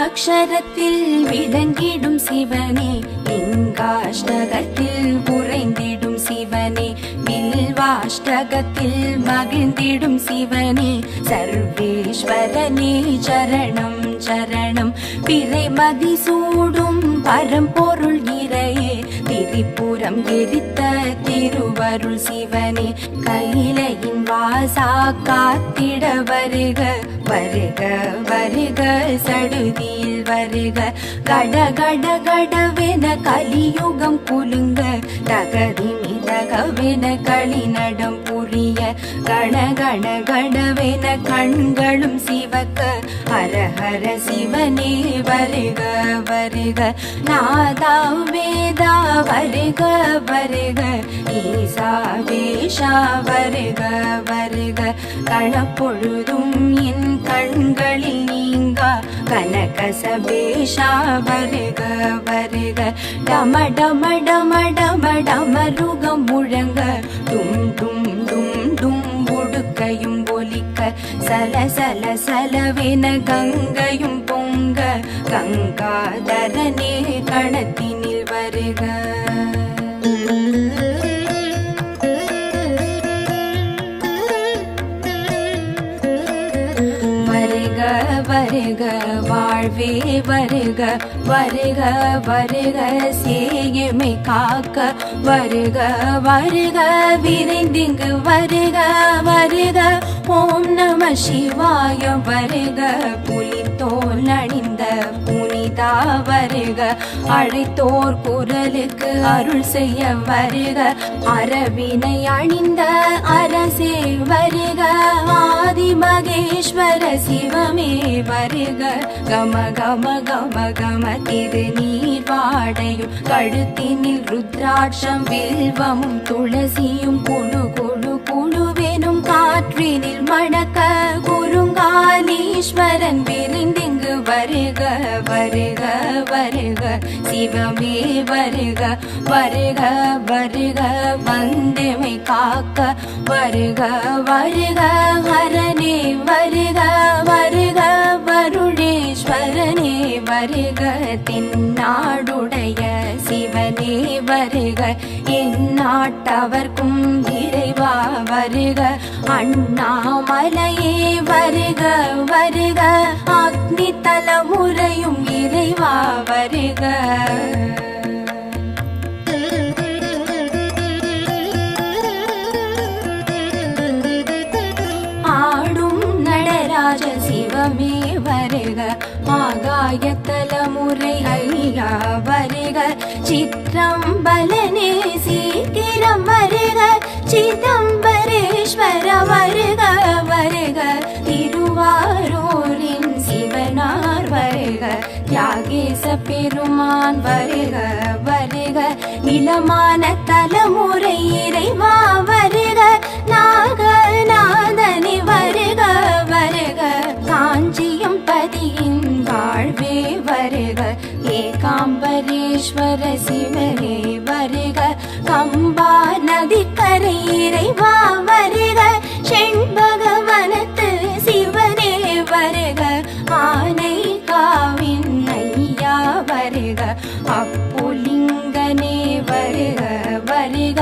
பஞ்சாட்சரத்தில் விளங்கிடும் சிவனே, லிங்காஷ்டகத்தில் உறைந்திடும் சிவனே, வில்வாஷ்டகத்தில் மகிழ்ந்திடும் சிவனே, சர்வேஸ்வரனே சரணம் சரணம். பிறைமதி சூடும் பரம்பொருள் இறையே, திரிபுரம் எரித்த திருவருள் சிவனே, கையிலையின் வாசா காத்திட வருக வருக வருக சடுதியில் வருக. கட கட கடவென கலியுகம் குலுங்க, தகதிமி தகவென களிநடம் புரிய, கண கண கடவென கண்களும் சிவக்க, ஹர ஹர சிவனே வருக வருக. நாதா வேதா வருக வருக, ஈசா வேஷா வருக வருக. கணப்பொழுதும் என் கண்களில் நீங்கா கனகசபேஷா வருக வருக. டம டம டம டம டமருகம் முழங்க, டும் டும் டும் டும் உடுக்கையும் ஒலிக்க, சல சல சலவென கங்கையும் பொங்க, கங்காதரனே கணத்தினில் வருக. வருக வாழ்வே வருக வருக வருக, சேயுமை காக்க வருக வருக, விரைந்திங்கு வருக வருக. ஓம் நம சிவாய வருக, புலித்தோல் அணிந்த புனிதா வருக, அழைத்தோர் குரலுக்கு அருள் செய்ய வருக, அரவினை அணிந்த அரசே வருக, ஆதி மகேஸ்வர சிவமே வருக. கம கம கம கம திருநீர் வாடையும், கழுத்தினில் ருத்ராட்சம் வில்வமும் துளசியும், குழு குழு குழுவெனும் காற்றினில் மணக்க, குருங்காலீஸ்வரன் விரிந்திங்கு வருக வருக வருக, சிவமே வருக வருக வருக, வந்தமை காக்க வருக வருக, ஹரனே வருக வருக, வருணேஸ்வரனே வருக, தென்னாடுடைய சிவனே வருக, எந்நாட்டவர்க்கும் இறைவா வருக, அண்ணாமலையே வருக வருக, அக்னி தலைமுறையும் இறைவா வருக. ஆடும் நடராஜ சிவமே வருக, ஆகாய தலைமுறை ஐயா வருக, சிற்றம்பலனே சீக்கிரம் வருக, சிதம்பரேஸ்வர வருக வருக, திருவாரூரின் சிவனார் வருக, தியாகேச பெருமான் வருக வருக, நிலமான தலைமுறை இறைவா வருக, நாகநாதனே வருக வருக, காஞ்சியம் பதியின் வாழ்வே வருக, ஏகாம்பரேஸ்வர சிவனே வருக, கம்பா நதிக்கரை இறைவா வருக, செண்பகவனத்து சிவனே வருக, ஆனை காவின் ஐயா வருக, அப்புலிங்கனே வருக வருக,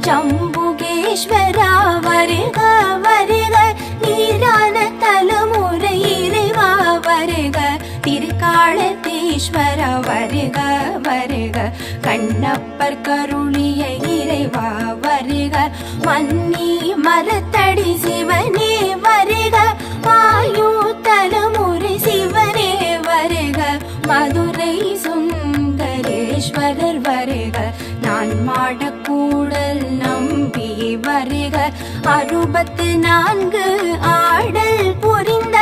ஜம்புகேஸ்வரா வருக வருக, நீரான தலைமுறை இறைவா வருக, திருக்காலத்தீஸ்வர வருக வருக, கண்ணப்பர் கருளிய இறைவா வருக, மன்னி மரத்தடி சிவனே வருக, ஆயு தலைமுறை சிவனே வருக, மதுரை சுந்தரேஸ்வரர் வருக, நான் மாடக்கூடல் நம்பி வருக, 64 ஆடல் புரிந்த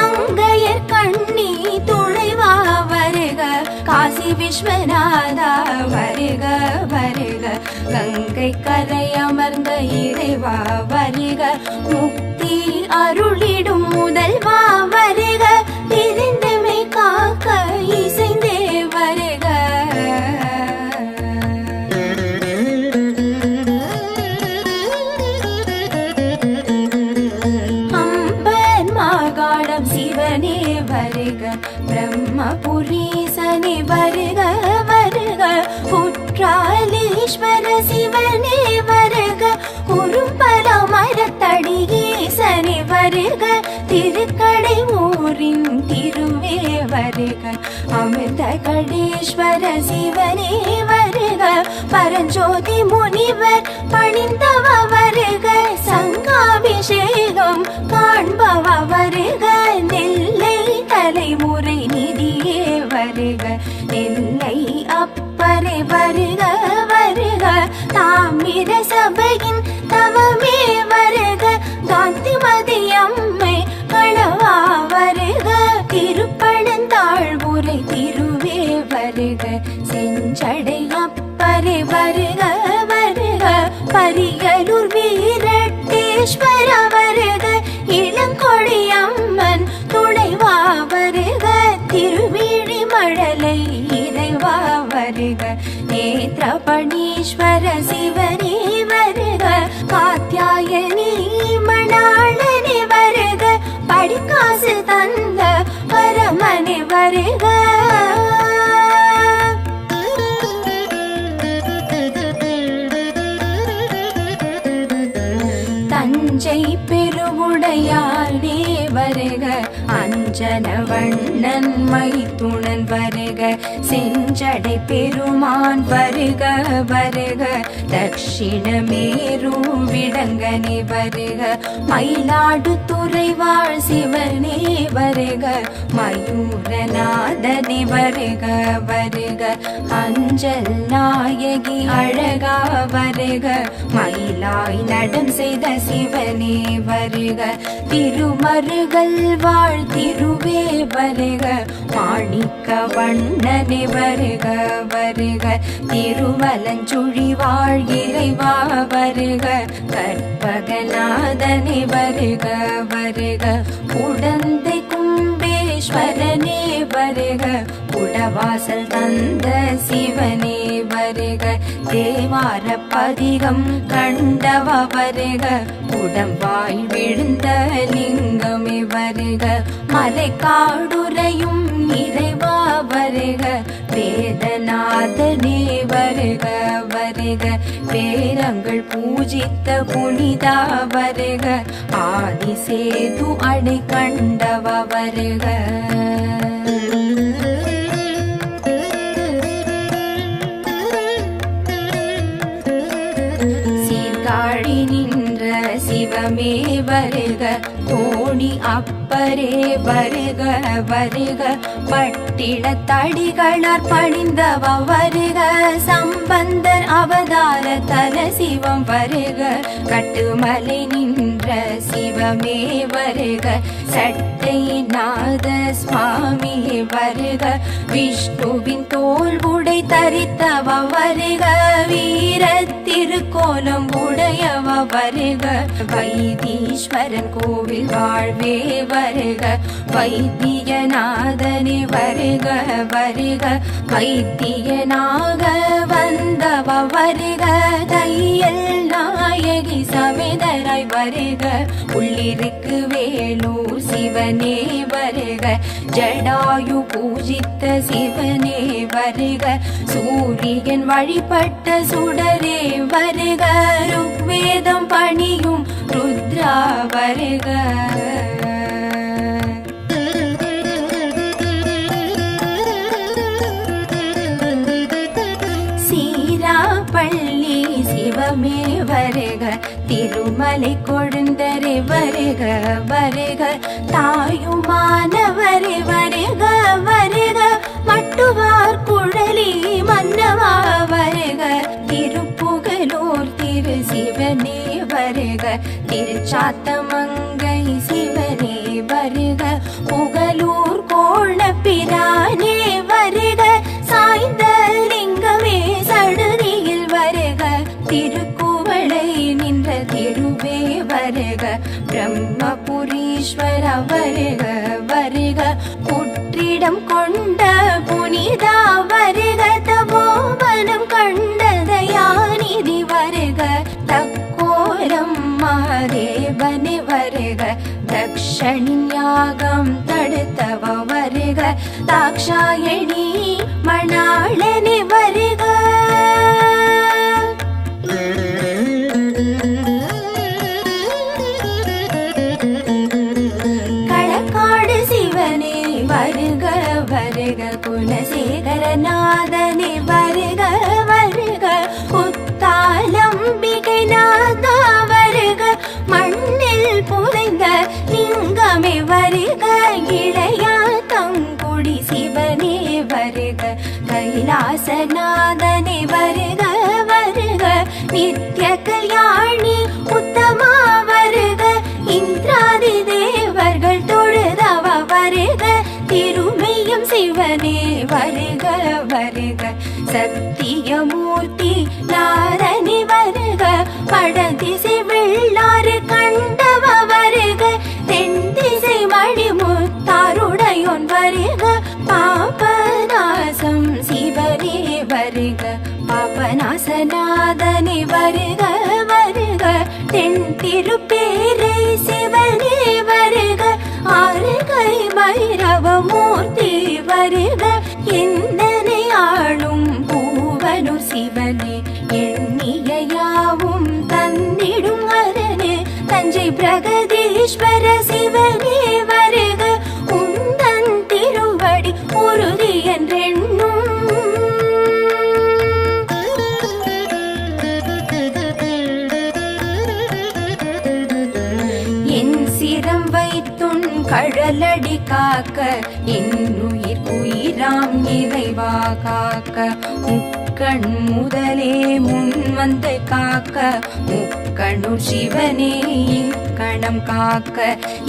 அங்கையர் கண்ணி துணைவா வருக, காசி விஸ்வநாதா வருக வருக, கங்கை கரை அமர்ந்த இறைவா வருக, முக்தி அருளிடும் முதல்வா வருக, இருந்தமை காக்க இசைந்தே வருக. அம்பர் மாகாணம் சிவனே வருக, பிரம்ம கண்டீஸ்வர சிவனே வருக, குறும்பல மரத்தடி ஈசனே வருக, திருக்கடை ஊரின் திருவே வருக, அமிர்த கடீஸ்வர சிவனே வருக, பரஞ்சோதி முனிவர் பணிந்தவ வருக, சங்காபிஷேகம் காண்பவ வருக, நெல்லை தலைமுறை நிதியே வருக, நெல்லை அப்பரை வருக வருக, தாமிர சபையின் தவமே வருக, காந்திமதி அம்மை கணவா வருக, திருப்பழந்தாழ்வுரை திருவே வருக, செஞ்சடை அப்பரை வருக வருக, பரியலூர் வீரட்டேஸ்வர வருக, இளங்கொடி அம்மன் துணைவா வருக, திருவிழி மழலை இறைவா வருக, நேத்ரபணீஸ்வர சிவனே வருக, காத்யாயனி மணாளனே வருக, படிக்காசு தந்த பரமனே வருக, தஞ்சை பெருவுடையானே வருக, அஞ்சன வண்ணன் மைத்துணன் வருக, செஞ்சடை பெருமான் வருக வருக, தட்சிணமேரு விடங்கனே வருக, மயிலாடுதுறை வாழ் சிவனே வருக, மயூரநாதனே வருக வருக, அஞ்சல் நாயகி அழகா வருக, மயிலாய் நடம் செய்த சிவனே வருக, திருமருகல் வாழ் திருவே வருக, மாணிக்க வண்ணனே வருக வருக, திருவலஞ்சுழி வாழ் இறைவா வருக, கற்பகநாதனே வருக வருக, உடந்தை கும்பேஸ்வரனே வருக, உடவாசல் தந்த சிவனே வருக, தேவார பதிகம் கண்டவ வருக, உடம்பாய் விழுந்த லிங்கமே வருக, மலைக்காடுரையும் இறைவா வருக, வேதநாதனே வருக வருக, வேரங்கள் பூஜித்த புனிதா வருக, ஆதிசேது அடை கண்டவ வருக, சீர்காழி நின்ற சிவமே வருக, தோணி அப்பரே வருக வருக, பட்டிட தடிகளார் பணிந்தவ வருக, சம்பந்தர் அவதார தல சிவம் வருக, கட்டுமலை நின்ற சிவமே வருக, சட்டைநாத சுவாமியே வருக, விஷ்ணுவின் தோல் உடை தரித்தவ வருக, வீர திருக்கோலம் உடையவ வருக, வைத்தீஸ்வரன் கோவில் வாழ்வே வருக, வைத்தியநாதனே வருக வருக, வைத்தியனாக வந்தவ வருக, தையல் நாயகி சமேதராய் வருக, உள்ளிருக்கு வேலூர் சிவனே வருக, ஜடாயு பூஜித்த சிவனே வருக, சூரியன் வழிபட்ட சுடரே வருக, ருக்வேதம் பணியும் ருத்ரா வருக, சீராப்பள்ளி சிவமே வருக, திருமலை கொழுந்தரே வருக வருக, தாயுமானவரே வருக வருக, மட்டுவார் குழலி மன்னவா வருக, திருப்புகலூர் திரு சிவனே வருக, திருச்சாத்தமங்கை சிவனே வருக, புகலூர் கோணப்பிரானே வருக, சாய்ந்த லிங்கமே சடுதியில் வருக, திருக்குவளை நின்ற திருவே வருக, பிரம்மபுரீஸ்வர வருக வருக, புற்றிடம் கொண்ட புனிதா வருக, தபோவனம் கண்ட தயாநிதி வருக, தக்கோலம் மாதேவனே வருக, தக்ஷணின் யாகம் தடுத்தவ வருக, தாக்ஷாயணி மணாளனே வருக, நித்ய கல்யாணி உத்தமா வருக இந்திராதி தேவர்கள் தொழுதவ வருக திருமையும் சிவனே வருக வருக சத்தியமூர்த்தி நாரணி வருக படதிசை வெள்ளாறு கண்டவ வருக தென்திசை மணிமுத்தாருடையோன் வருக பாபநாசம் சிவனே வருக பாபநாசநாதனே வருக வருக தென் திருப்பேரை சிவனே வருக ஆறுகை பைரவமூர்த்தி வருக எந்தனை ஆளும் பூவனூர் சிவனே எண்ணிய யாவும் தந்திடும் அரனே தஞ்சை பிரகதீஸ்வர சிவனே வருக உந்தன் திருவடி உறுதி என்றெண்ணும் என் சிரம் வைத்துன் கடலடி காக்க என்னுயிர் உயிராம் இறைவா காக்க முக்கண் முதலே முன் வந்து காக்க முக்கணூர் சிவனே கணம் காக்க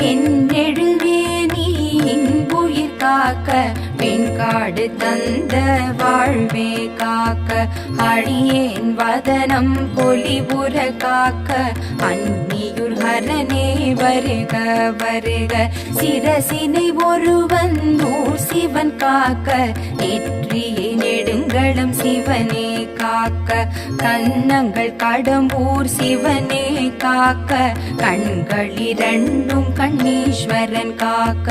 என்னெழுவே நீ இன்புயிர் காக்க வெண்காடு தந்த வாழ்வே காக்க அடியேன் வதனம் பொலிபுற காக்க அந்நியுர் ஹரனே வருக வருக சிரசினை ஒருவந்தூர் சிவன் காக்க நெற்றியை நெடுங்களம் சிவனே காக்க கன்னங்கள் கடம்பூர் சிவனே காக்க கண்களிரண்டும் கண்ணீஸ்வரன் காக்க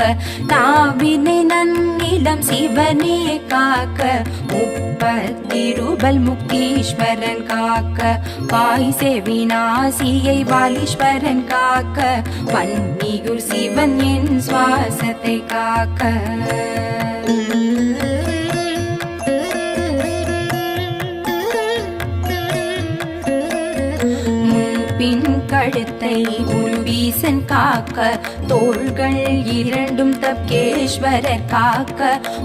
நாவினை நன்னிலம் சிவனே காக்க முப்பத்திருபல் முக்தீஸ்வரன் காக்க வாய் செவிநாசியை வாலீஸ்வரன் காக்க வன்னியூர் சிவன் என் சுவாசத்தை காக்க பின் கழுத்தை உருவீசன் காக்க தோள்கள் இரண்டும் தப்கேஸ்வரர் காக்க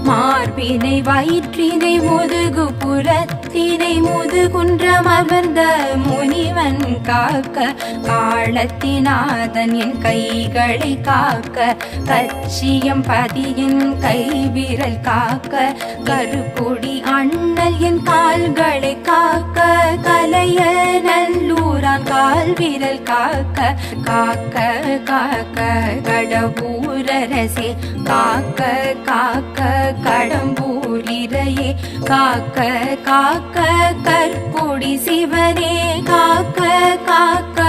மார்பினை வயிற்றினை முதுகு புறத்தினை முதுகுன்றம் அமர்ந்த முனிவன் காக்க காலத்தினாதன் என் கைகளை காக்க கச்சியம் பதியின் கைவிரல் காக்க கருக்குடி அண்ணல் என் கால்களை காக்க கலைய நல்லூரான் கால் விரல் காக்க காக்க காக்க கடம்பூரரசே காக்க காக்க கடம்பூரிரையே காக்க காக்க கற்கொடி சிவனே காக்க காக்க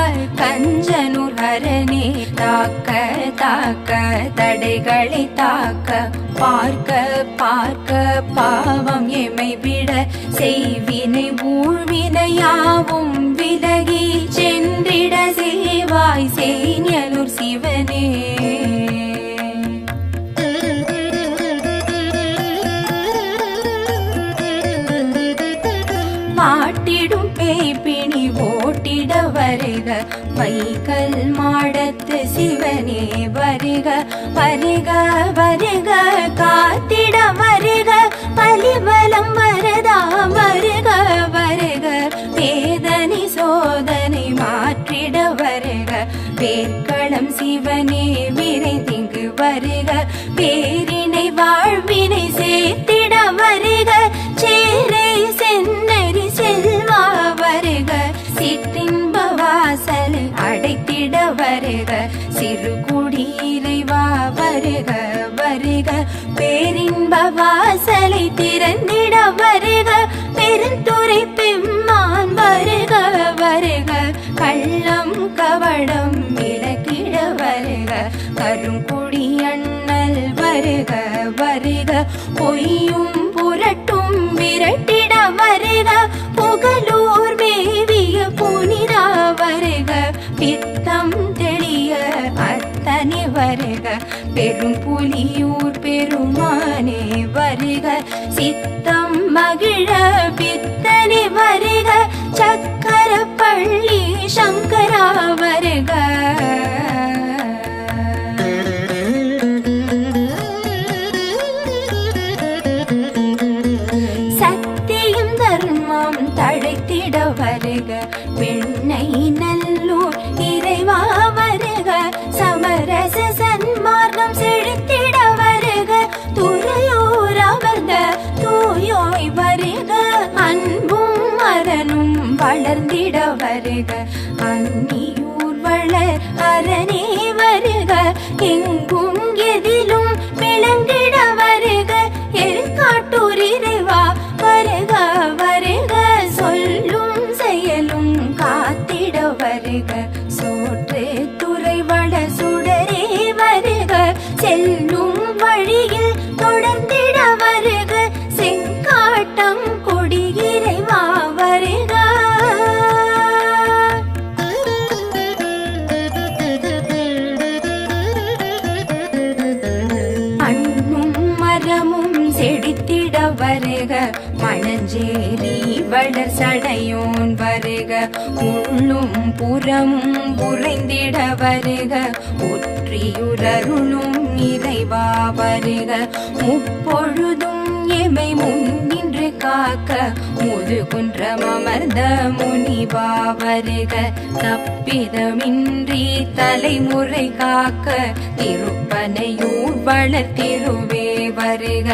கஞ்சனூர் ஹரனே தாக்க தாக்க தடைகளை தாக்க பார்க்க பார்க்க பாவம் எமை விட செய்வினை ஊழ்வினையாவும் விலகி சென்றிட சேவாய் சேனியனூர் சிவனே மாட்டிடும் பேய்பிணி ஓட்டிட வருக வைகல் மாடத்து சிவனே வருக வருக வருக காத்திட வருக பலிபலம் வரதா வருக வருக வேதனை சோதனை மாற்றிட வருக பேர்களம் சிவனே விரைந்திங்கு வருக பேரினை வாழ்வினை சேர்த்திட வருக சேரை சென்னறி செல்வா வருக சிற்றின்ப வாசல் அடைத்திட வருக சிறுகுடி இறைவா வருக வருக பேரின்ப வாசலை திறந்திட வருக பெருந்துரை பெம்மான் வருக வருக கள்ளம் கவடம் விலக்கிட வருக கருங்குடி அண்ணல் வருக வருக பொய்யும் புரட்டும் விரட்டிட வருக புகழூர் மேவிய புனிதா வருக பித்தம் தெளிய அத்தனை வருக பெரும் புலியூர் பெருமானே வருக சித்தம் மகிழ பித்தனை வருக சக்கர பள்ளி சங்கரா வருக சத்தியம் தர்மம் தழைத்திட வருக பெண்ணை நல்லூர் இறைவா வருக சமரச சன்மார்க்கம் செழித்திட வருக துறையூர் அமர்ந்த தூயோய் வருக அன்பும் மரனும் வளர்ந்திட வருக அந்நியூர் வளர் அரணே வருக எங்கும் எதிலும் விளங்கிட வருக எருக்காட்டூர் இறைவா வருக வருக சொல்லும் செயலும் காத்திட வருக சோற்று துறை வட சுடரே வருக செல்லும் வழியில் தொடர்ந்திட வருக செங்காட்டம் கொடி இறைவா வருக செடித்திட வருக மணஞ்சேரி வளர் சடையோன் வருக உள்ளும் புறமும் புரைந்திட வருக ஒற்றியுரருளும் இறைவா வருக முப்பொழுதும் எமை முன்னின்று காக்க முதுகுன்றம் அமர்ந்த முனிவா வருக தப்பிதமின்றி தலைமுறை காக்க திருப்பனையூர் வளர் திருவே வருக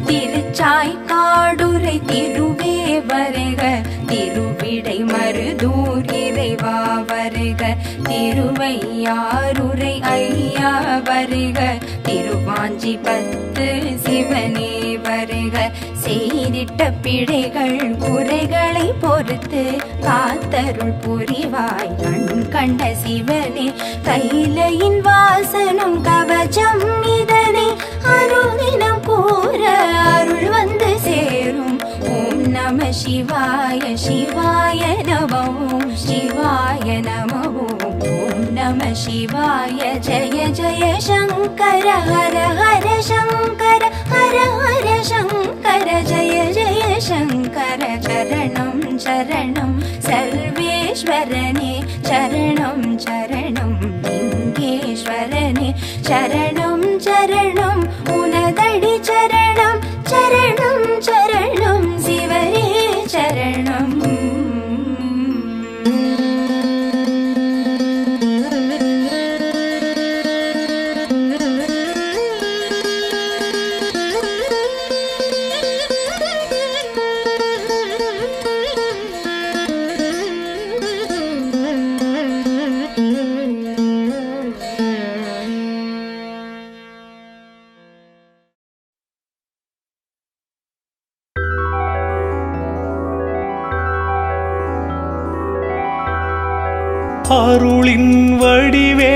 திருச்சாய்க்காடுரை திருவே வருக திருவிடை மருதூர் இறைவா வருக திருவையாறுரை ஐயா வருக திருவாஞ்சி பத்து சிவனே வருக செய்திட்ட பிழைகள் குறைகளை பொறுத்து காத்தருள் புரிவாய் கண் கண்ட சிவனே கைலையின் வாசனும் கவச்சம் இதனை அருளினம் கூற அருள் வந்து சேரும் ஓம் நம சிவாய சிவாய நம ஓம் சிவாய நம ஓம் நம சிவாய ஜய ஜய சங்கர ஹர ஹர சங்கர ஹர ஹர சங்கர ஜய ஜய சங்கர சரணம் சரணம் சர்வேஸ்வரனே சரணம் சரணம் லிங்கேஸ்வரனே சரணம் சரணம் உனதடி சரணம் சரணம் சரணம் சிவரே சரணம் அருளின் வடிவே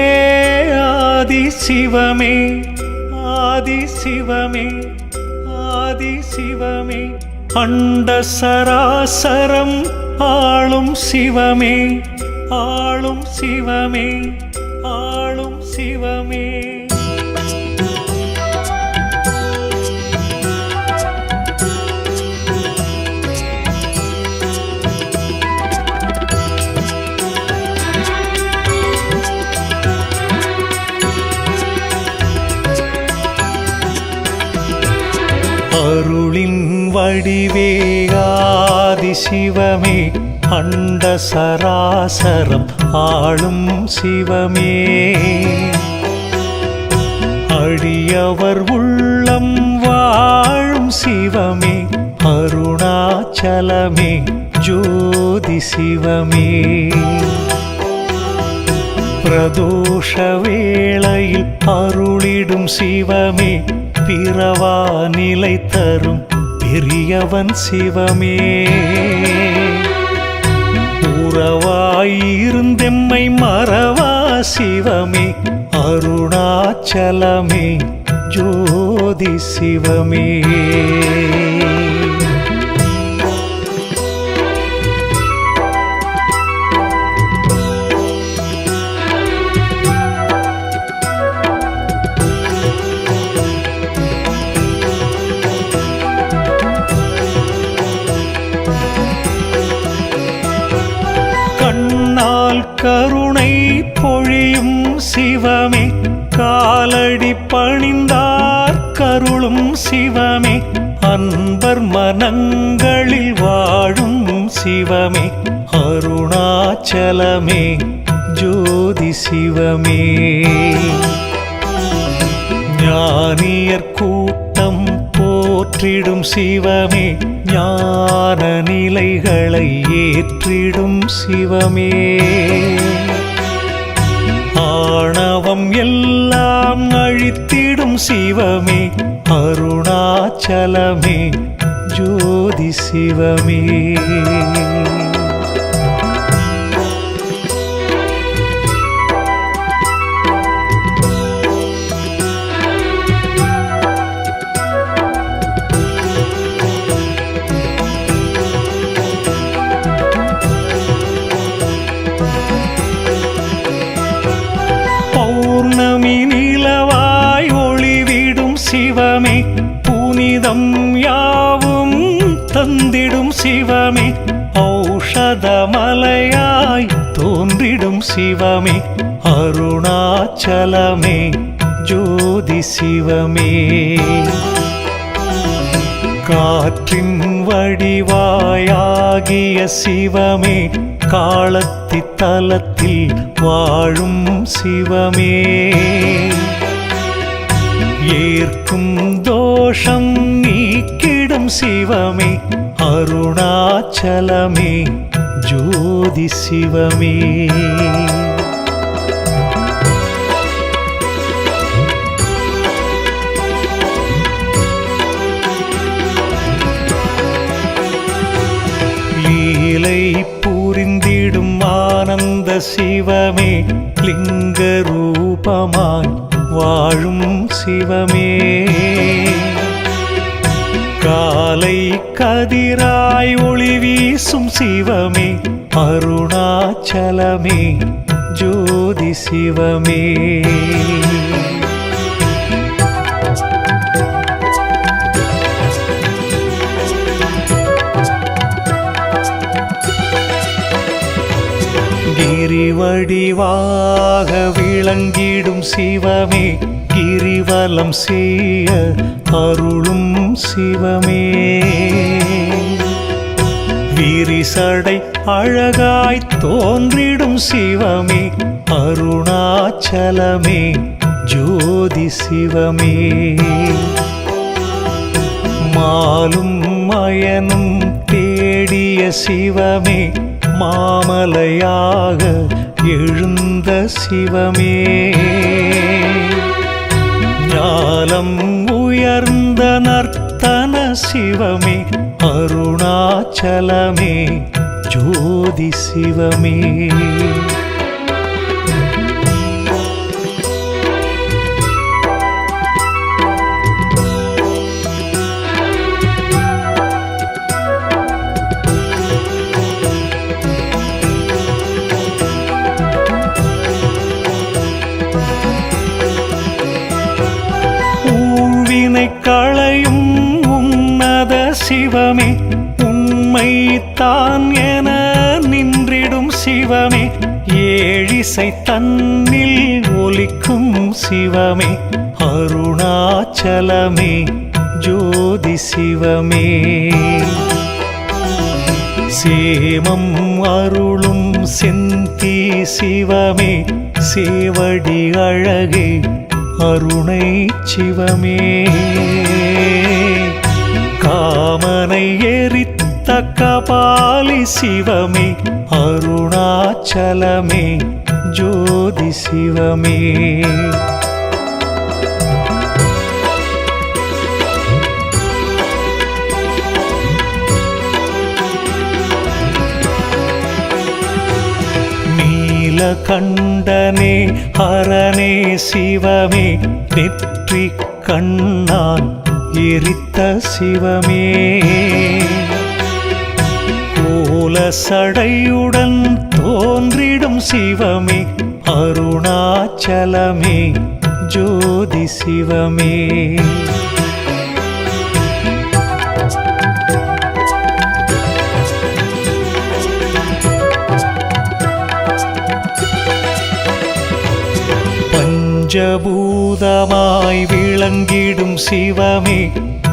ஆதி சிவமே ஆதி சிவமே ஆதி சிவமே அண்ட சராசரம் ஆளும் சிவமே ஆளும் சிவமே ஆளும் சிவமே அருளின் வடிவே ஆதி சிவமே அண்ட சராசரம் ஆளும் சிவமே அடியவர் உள்ளம் வாழும் சிவமே அருணாச்சலமே ஜோதி சிவமே பிரதோஷ வேளையில் அருளிடும் சிவமே பிறவா நிலை தரும் பெரியவன் சிவமே உறவாயிருந்தெம்மை மறவா சிவமே அருணாச்சலமே ஜோதி சிவமே கருணை பொழியும் சிவமே காலடி பணிந்தார் கருளும் சிவமே அன்பர் மனங்களில் வாழும் சிவமே அருணாச்சலமே ஜோதி சிவமே. ஞானியர் கூட்டம் போற்றிடும் சிவமே, ஞான நிலைகளை ஏற்றிடும் சிவமே. ஆணவம் எல்லாம் அழித்திடும் சிவமே, அருணாச்சலமே ஜோதி சிவமே. பௌர்ணமி நிலவாய் ஒளிவிடும் சிவமே, புனிதம் யாவும் தந்திடும் சிவமே. ஔஷதமலையாய் தோன்றிடும் சிவமே, அருணாச்சலமே ஜோதி சிவமே. காற்றின் வடிவாயாகிய சிவமே, காலத்தி தலத்தில் வாழும் சிவமே. ஏற்கும் தோஷம் நீக்கிடும் சிவமே, அருணாச்சலமே ஜோதி சிவமே. லீலை புரிந்திடும் ஆனந்த சிவமே, லிங்க ரூபமாய் வாழும் சிவமே. காலை கதிராய் ஒளி வீசும் சிவமே, அருணாச்சலமே ஜோதி சிவமே. கிரிவடிவாக விளங்கிடும் சிவமே, கிரிவலம் செய்ய அருளும் சிவமே. விரிசடை அழகாய் தோன்றிடும் சிவமே, அருணாச்சலமே ஜோதி சிவமே. மாலும் மயனும் தேடிய சிவமே, மாமலையாக எழுந்த சிவமே. ஞானம் உயர்ந்த நர்த்தன சிவமே, அருணாச்சலமே ஜோதி சிவமே. களையும் உன்னத சிவமே, உண்மை தான் என நின்றிடும் சிவமே. ஏழிசை தன்னில் ஒலிக்கும் சிவமே, அருணாச்சலமே ஜோதி சிவமே. சேமம் அருளும் செந்தி சிவமே, சேவடி அழகே அருணை சிவமே. காமனை எரித்த கபாலி சிவமே, அருணாச்சலமே ஜோதி சிவமே. கண்டனே ஹரனே சிவமே, நெற்றி கண்ணான் எரித்த சிவமே. கோலசடையுடன் தோன்றிடும் சிவமே, அருணாச்சலமே ஜோதி சிவமே. பஞ்சபூதமாய் விளங்கிடும் சிவமே,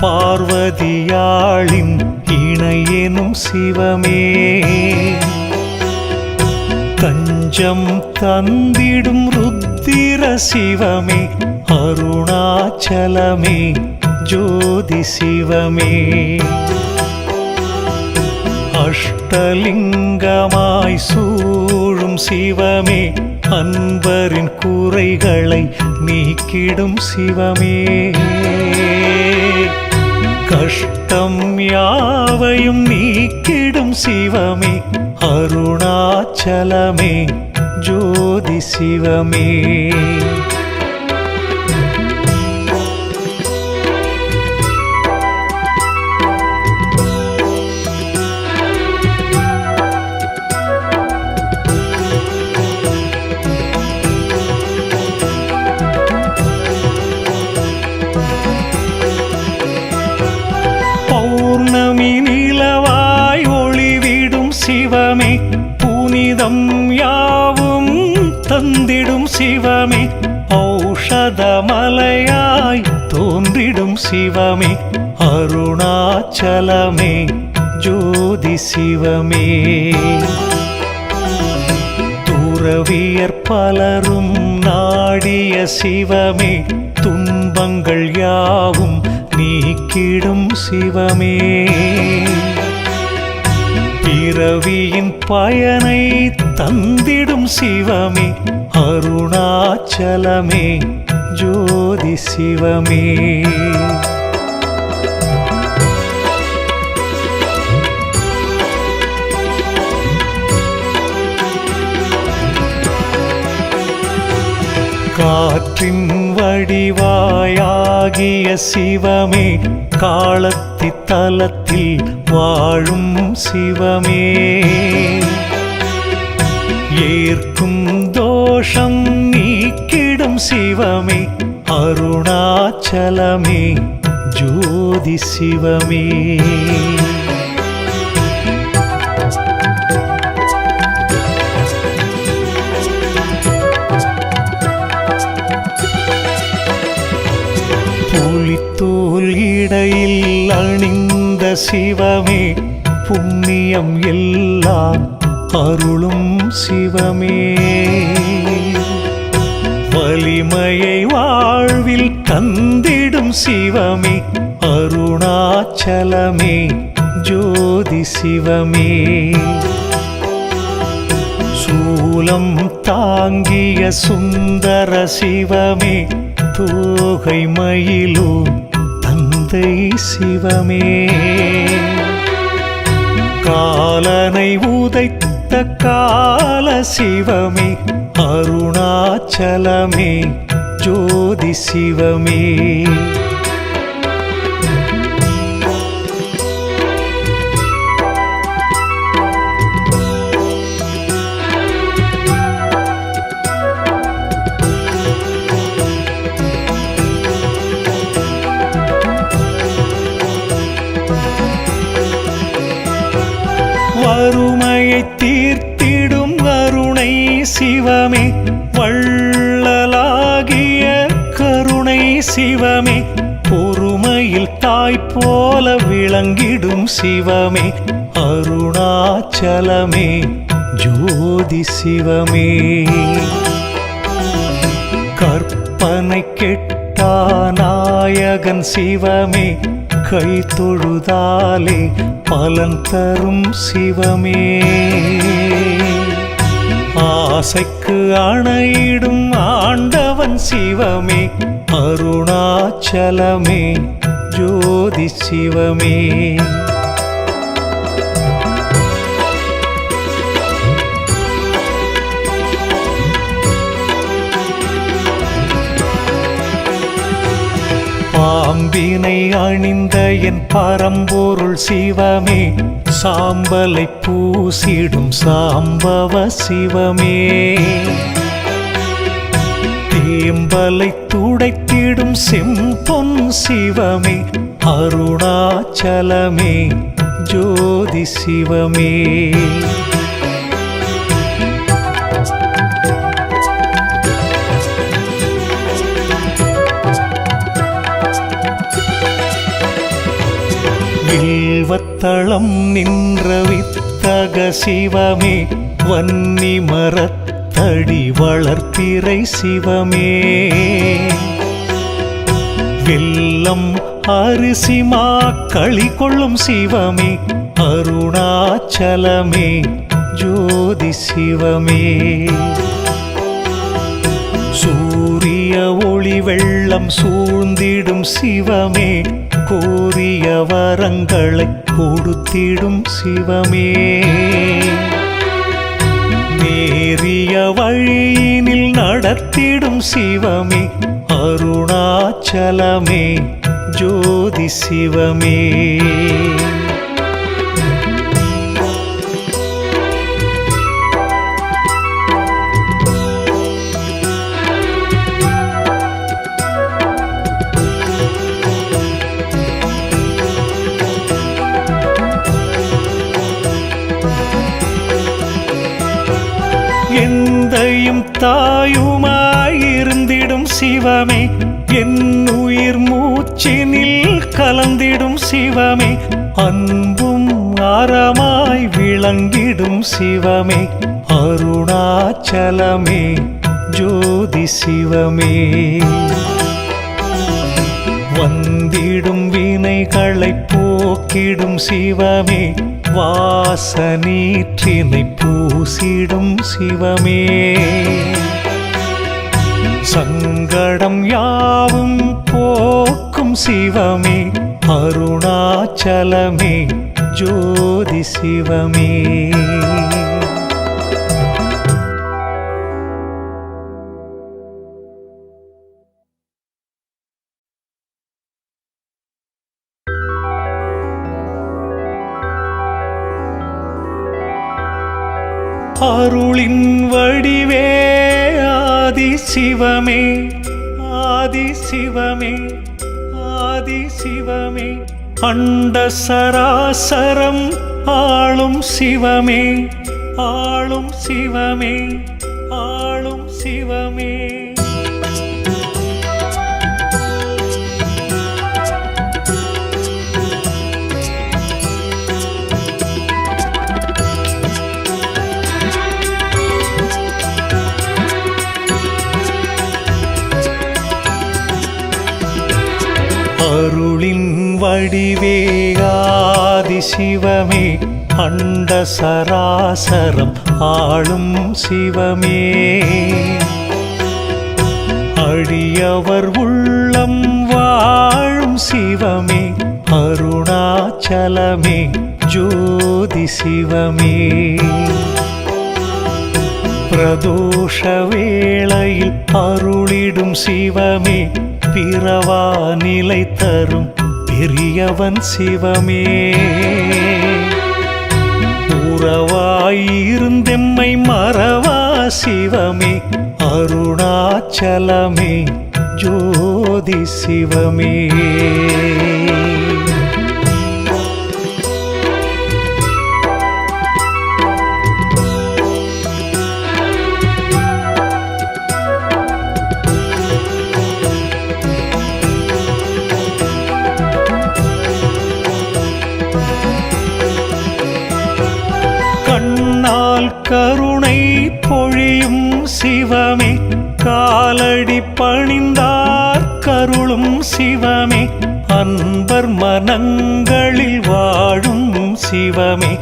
பார்வதியாளின் இணையெனும் சிவமே. தஞ்சம் தந்திடும் ருத்திர சிவமே அருணாச்சலமே ஜோதி சிவமே அஷ்டலிங்கமாய் சூழும் சிவமே அன்பரின் குறைகளை நீக்கிடும் சிவமே கஷ்டம் யாவையும் நீக்கிடும் சிவமே அருணாச்சலமே ஜோதி சிவமே பௌர்ணமி நிலவாய் ஒளிவிடும் சிவமே புனிதம் யாவும் தந்திடும் சிவமே ஔஷதமலையாய் தோன்றிடும் சிவமே அருணாச்சலமே ஜோதி சிவமே துறவியர் பலரும் நாடிய சிவமே துன்பங்கள் யாவும் நீக்கிடும் சிவமே பிறவியின் பயனை தந்திடும் சிவமே அருணாச்சலமே ஜோதி சிவமே காற்றின் வடிவாயாகிய சிவமே காலத்தி தலத்தில் வாழும் சிவமே ஏற்கும் தோஷம் நீக்கிடும் சிவமே அருணாச்சலமே ஜோதி சிவமே புலித்தோல் இடையில் அணிந்த சிவமே புண்ணியம் எல்லாம் அருளும் சிவமே வலிமையை வாழ்வில் தந்திடும் சிவமே அருணாச்சலமே ஜோதி சிவமே சூலம் தாங்கிய சுந்தர சிவமே தோகை மயிலோ தந்தை சிவமே காலனை உதைத்த கால சிவமே அருணாச்சலமே ஜோதி சிவமே வறுமையை தீர்த்திடும் கருணை சிவமே வள்ளலாகிய கருணை சிவமே பொறுமையில் தாய் போல விளங்கிடும் சிவமே அருணாச்சலமே ஜோதி சிவமே கற்பனை கெட்டா நாயகன் சிவமே கை தொழுதாலே பலன் தரும் சிவமே ஆசைக்கு அணையிடும் ஆண்டவன் சிவமே அருணாச்சலமே ஜோதி சிவமே பாம்பினை அணிந்த என் பரம்பொருள் சிவமே சாம்பலை பூசிடும் சாம்பவ சிவமே தேம்பலை துடைத்திடும் செம்பொன் சிவமே அருணாச்சலமே ஜோதி சிவமே வில்வத்தளம் நின்ற வித்தக சிவமே வன்னி மரத்தடி வளர்ப்பிறை சிவமே வெல்லம் அரிசி மாக்களி கொள்ளும் சிவமே அருணாச்சலமே ஜோதி சிவமே சூரிய ஒளி வெள்ளம் சூழ்ந்திடும் சிவமே கோரிய வரங்களை கொடுத்திடும் சிவமே நேரிய வழியினில் நடத்திடும் சிவமே அருணாச்சலமே ஜோதி சிவமே எந்தையும் தாயுமாயிருந்திடும் சிவமே என் உயிர் மூச்சினில் கலந்திடும் சிவமே அன்பும் அறமாய் விளங்கிடும் சிவமே அருணாச்சலமே ஜோதி சிவமே வந்திடும் வினைகளை போக்கிடும் சிவமே வாசநீற்றினை பூசிடும் சிவமே சங்கடம் யாவும் போக்கும் சிவமே அருணாச்சலமே ஜோதி சிவமே அருளின் வடிவே ஆதி சிவமே ஆதி சிவமே ஆதி சிவமே அண்ட சராசரம் ஆளும் சிவமே ஆளும் சிவமே ஆளும் சிவமே அருளின் வடிவே ஆதி சிவமே அண்ட சராசரம் ஆளும் சிவமே அடியவர் உள்ளம் வாழும் சிவமே அருணாச்சலமே ஜோதி சிவமே பிரதோஷ வேளையில் அருளிடும் சிவமே பிறவா நிலை தரும் பெரியவன் சிவமே உறவாயிருந்தெம்மை மறவா சிவமே அருணாச்சலமே ஜோதி சிவமே கருணை பொழியும் சிவமே காலடி பணிந்தார் கருளும் சிவமே அன்பர் மனங்களில் வாழும் சிவமே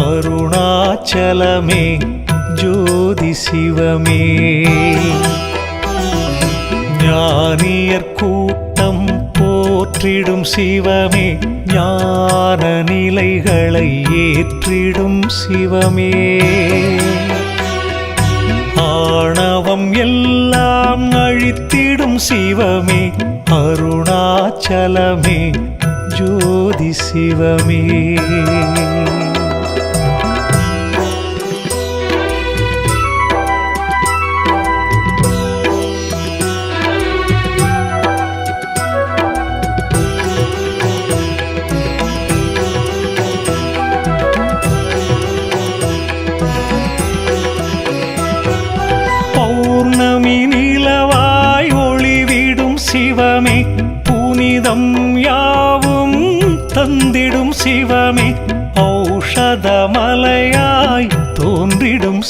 அருணாச்சலமே ஜோதி சிவமே ஞானியர் கூட்டம் போற்றிடும் சிவமே ஞான நிலைகளை ஏற்றிடும் சிவமே ஆணவம் எல்லாம் அழித்திடும் சிவமே அருணாச்சலமே ஜோதி சிவமே பௌர்ணமி நிலவாய் ஒளிவிடும் சிவமே புனிதம் யாவும் தந்திடும் சிவமே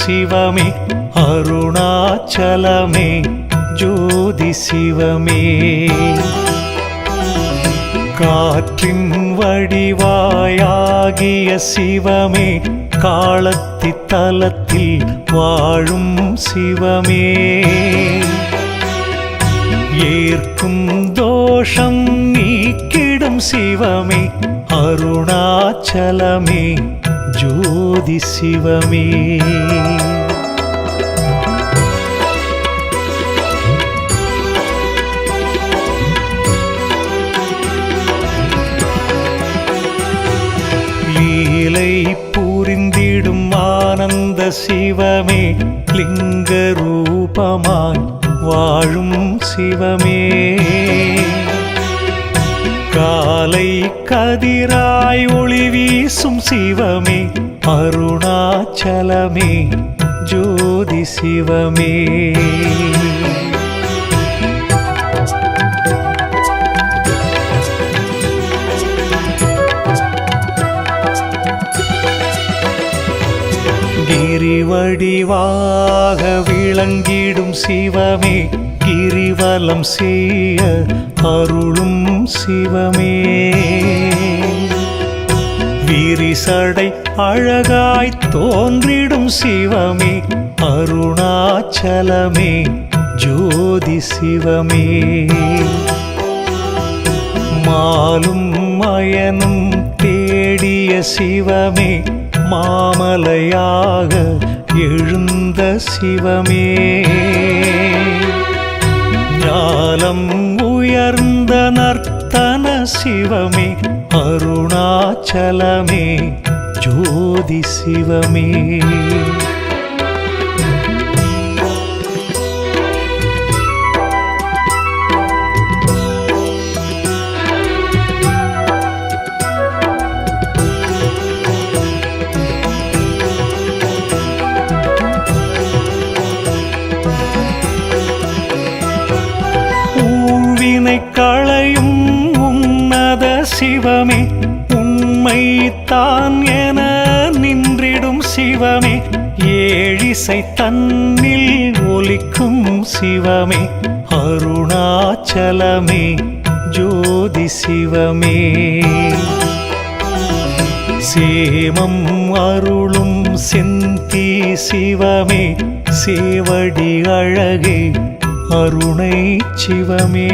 சிவமே அருணாச்சலமே ஜோதி சிவமே. காற்றின் வடிவாயாகிய சிவமே காலத்தி தலத்தில் வாழும் சிவமே. ஏற்கும் தோஷம் நீக்கிடும் சிவமே அருணாச்சலமே ஜோதி சிவமே. லீலை புரிந்திடும் ஆனந்த சிவமே லிங்க ரூபமாய் வாழும் சிவமே. காலை கதிராய் ஒளி வீசும் சிவமே அருணாச்சலமே ஜோதி சிவமே. கிரிவடிவாக விளங்கிடும் சிவமே கிரிவலம் செய்ய அருளும் சிவமே. விரிசடை அழகாய் தோன்றிடும் சிவமே அருணாச்சலமே ஜோதி சிவமே. மாலும் மயனும் தேடிய சிவமே மாமலையாக எழுந்த சிவமே. ஞானம் உயர்ந்த நர்த்தன சிவமே அருணாச்சலமே ஜோதி சிவமே. களையும் உன்னத சிவமே உண்மை தான் என நின்றிடும் சிவமே. ஏழிசை தன்னில் ஒலிக்கும் சிவமே அருணாச்சலமே ஜோதி சிவமே. சேமம் அருளும் செந்தி சிவமே சேவடி அழகே அருணை சிவமே.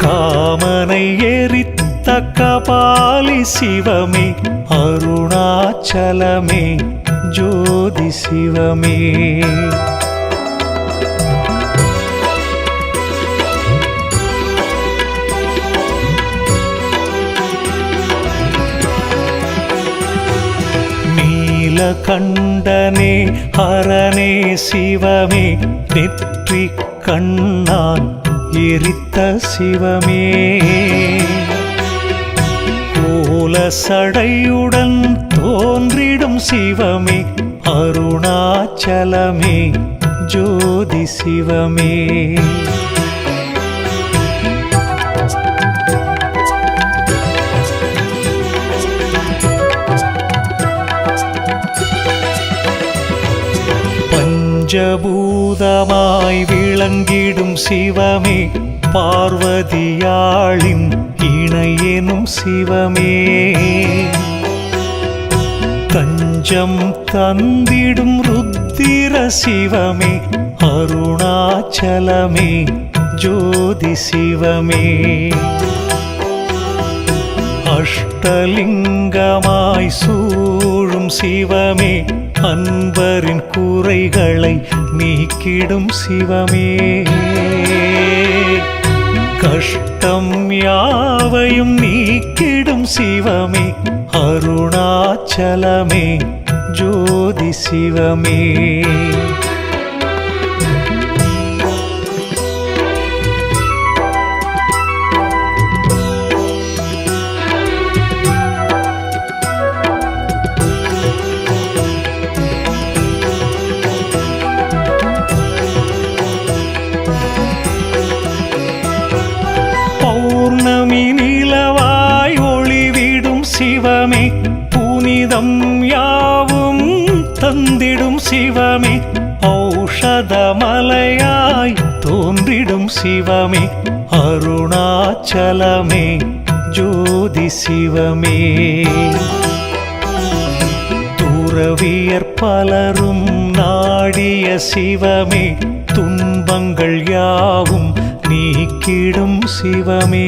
காமனை எரித்த கபாலி சிவமே அருணாச்சலமே ஜோதி சிவமே. கண்டனே ஹரனே சிவமே நெற்றி கண்ணான் எரித்த சிவமே. கோல சடையுடன் தோன்றிடும் சிவமே அருணாச்சலமே ஜோதி சிவமே. பஞ்சபூதமாய் விளங்கிடும் சிவமே பார்வதியாளின் இணையெனும் சிவமே. தஞ்சம் தந்திடும் ருத்திர சிவமே அருணாச்சலமே ஜோதி சிவமே. அஷ்டலிங்கமாய் சூழும் சிவமே அன்பரின் குறைகளை நீக்கிடும் சிவமே. கஷ்டம் யாவையும் நீக்கிடும் சிவமே அருணாச்சலமே ஜோதி சிவமே. பௌர்ணமி நிலவாய் ஒளிவிடும் சிவமே புனிதம் யாவும் விளங்கிடும் சிவமே ஔஷதமலையாய் தோன்றிடும் சிவமே அருணாச்சலமே ஜோதி சிவமே துறவியர் பலரும் நாடிய சிவமே துன்பங்கள் யாவும் நீக்கிடும் சிவமே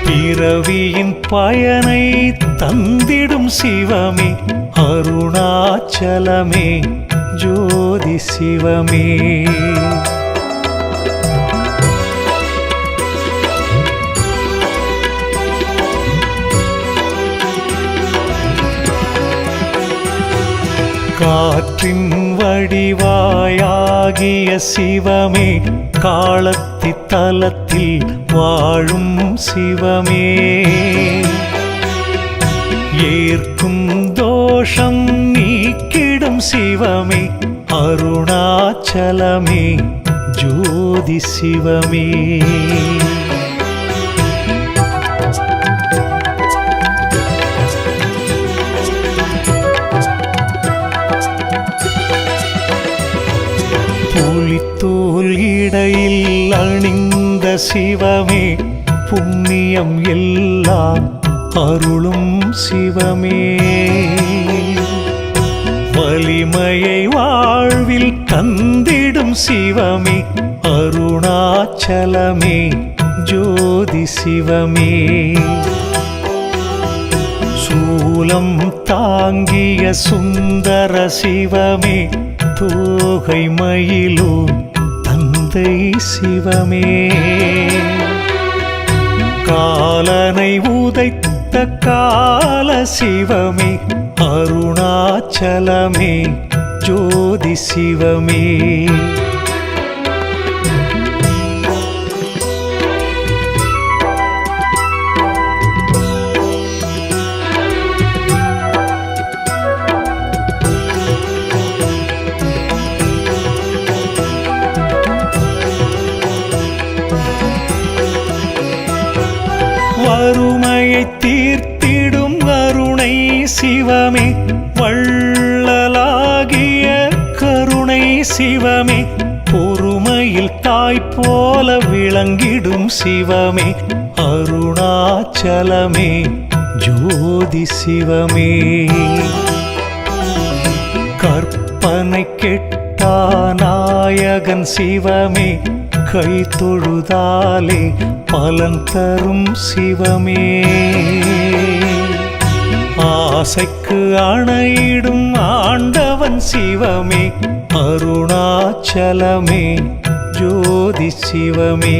பிறவியின் பயனை தந்திடும் சிவமே அருணாச்சலமே ஜோதி சிவமே காற்றின் வடிவாயாகிய சிவமே காலத்தி தலத்தில் வாழும் சிவமே ஏற்கும் தோஷம் நீக்கிடும் சிவமே அருணாச்சலமே ஜோதி சிவமே புலித்தோல் இடையில் அணிந்த சிவமே புண்ணியம் எல்லாம் அருளும் சிவமே வலிமையை வாழ்வில் தந்திடும் சிவமே அருணாச்சலமே ஜோதி சிவமே சூலம் தாங்கிய சுந்தர சிவமே தோகை மயிலோ தந்தை சிவமே காலனை உதைத்த கால சிவமே அருணாச்சலமே ஜோதி சிவமே வறுமையை தீர்த்திடும் கருணை சிவமே வள்ளலாகிய கருணை சிவமே பொறுமையில் தாய் போல விளங்கிடும் சிவமே அருணாச்சலமே ஜோதி சிவமே கற்பனை கெட்டா நாயகன் சிவமே கை தொழுதாலே பலன் தரும் சிவமே ஆசைக்கு அணையிடும் ஆண்டவன் சிவமே அருணாச்சலமே ஜோதி சிவமே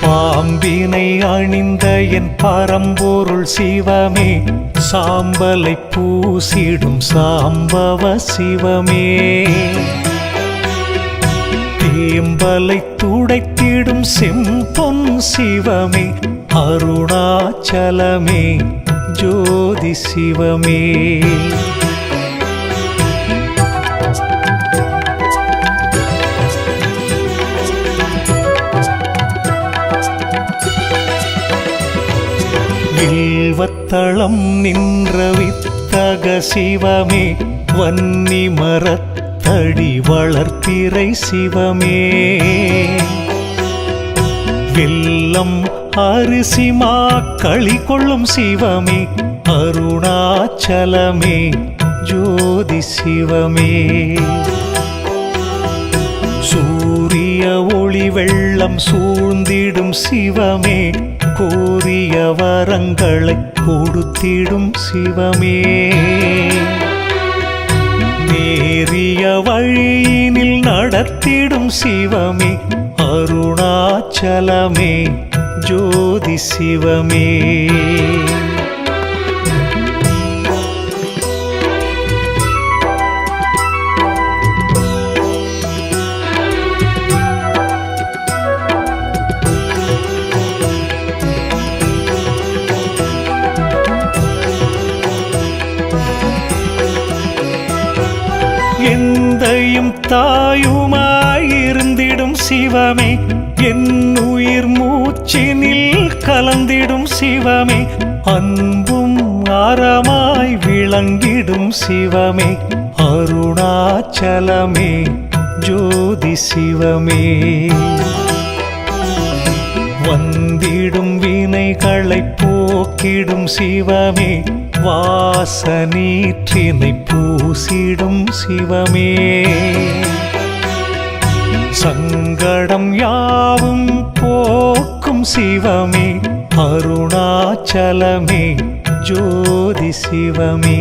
பாம்பினை அணிந்த என் பரம்பொருள் சிவமே சாம்பலை பூசிடும் சாம்பவ சிவமே தேம்பலை துடைத்திடும் செம்பொன் சிவமே அருணாச்சலமே ஜோதி சிவமே வில்வத்தளம் நின்ற வித்தக சிவமே வன்னி மரத்தடி வளர்ப்பிறை சிவமே வெல்லம் அரிசி மாக்களி கொள்ளும் சிவமே அருணாச்சலமே ஜோதி சிவமே சூரிய ஒளி வெள்ளம் சூழ்ந்திடும் சிவமே கோரிய வரங்களை கொடுத்திடும் சிவமே நேரிய வழியினில் நடத்திடும் சிவமே அருணாச்சலமே ஜோதி சிவமே எந்த தந்தையும் தாயுமாயிருந்திடும் சிவமே, என் உயிர் மூச்சினில் கலந்திடும் சிவமே, அன்பும் அறமாய் விளங்கிடும் சிவமே, அருணாச்சலமே ஜோதி சிவமே. வந்திடும் வினைகளை போக்கிடும் சிவமே, வாசநீற்றினை பூசிடும் சிவமே, சங்கடம் யாவும் போக்கும் சிவமே, அருணாச்சலமே ஜோதி சிவமே.